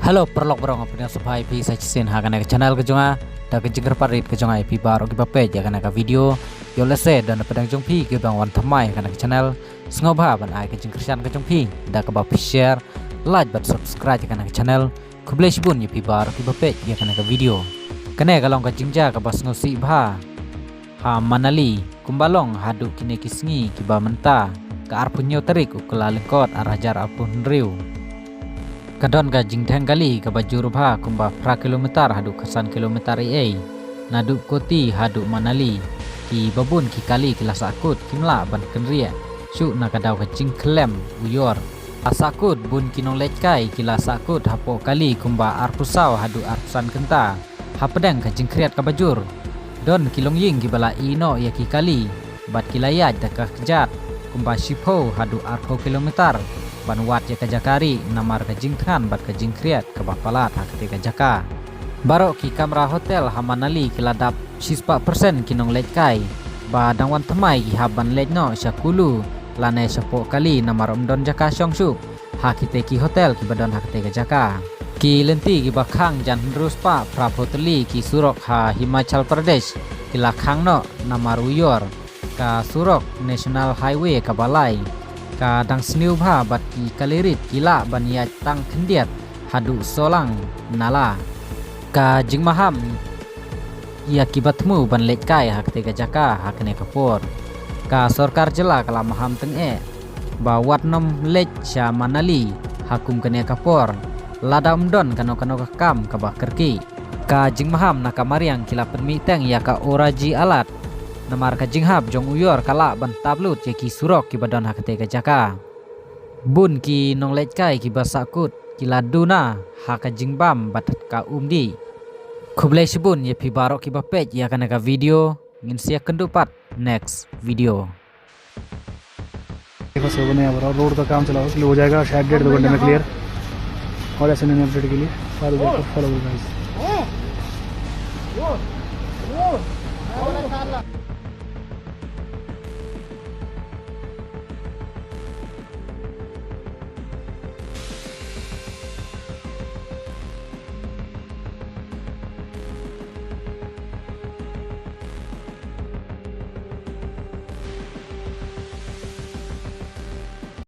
Halo perlok berong apanya supaya pi sajisin hakan ke channel kejonga da ke jingker parit kejonga pi baro ki bape ja kana ka video yo lese dan pedang jong pi ke bang wan thamai kana ke channel sengoba ban ai ke jingker sian ke jong pi da ke bap share like bat subscribe kana ke channel kublech bun ye pi baro ki bape ya kana ka video kane kalong ka jingja ka bas ngosi bha ha manali kumbalong hadu kine kisngi ki ba menta ka arpunyo terik ukula lengkot arajar apun riu kadon ka jingtheng kali ka bajur bha kumba pra kilometer hadu kesan kilometer ei nadu koti hadu manali ki babun ki kali kilas akut kimla ban kenria su na kadau ka jingklem uyor asakut bun kinong letkai kilas akut hapo kali kumba arpusau hadu arpusan kenta hapedeng ka jingkriat ka bajur don kilong ying ki bala ino ya ki kali bat kilayat da ka kejat kumba sipo hadu arpo kilometer ban wat ya kajakari namar ka jingthan bat ka jingkriat ka bapalat ha ketika jaka barok ki kamera hotel hamanali kiladap 60% kinong letkai ba dangwan temai ki haban letno syakulu lane sepo kali namar omdon jaka syongsu ha ki hotel ki badon ha ketika jaka ki lenti ki bakhang jan ruspa prapoteli ki surok ha Himachal Pradesh ki lakhang no namar uyor ka surok national highway ka balai ka dang sniu bha bat ki kalirit kila baniat tang kendiat hadu solang nala ka jingmaham ya kibatmu ban letkai hak tega jaka hakne kapor ka sorkar jela kala maham teng ba watnom lech sha manali hakum kene kapor ladam don kano kam ka bakerki ka jingmaham nakamariang kila penmi teng ya ka oraji alat namar ka jinghap jong uyor kala ban tablut ye ki surok ki badon hakte ka jaka bun ki nong letkai ki basakut ki laduna ha ka jingbam bat ka umdi kublai sibun ye pi barok ki bapej ya kana ka video ngin sia kendupat next video देखो सब ने अब रोड का काम चला हो जाएगा शायद 1.5-2 घंटे में क्लियर और ऐसे नए अपडेट के लिए फॉलो करो गाइस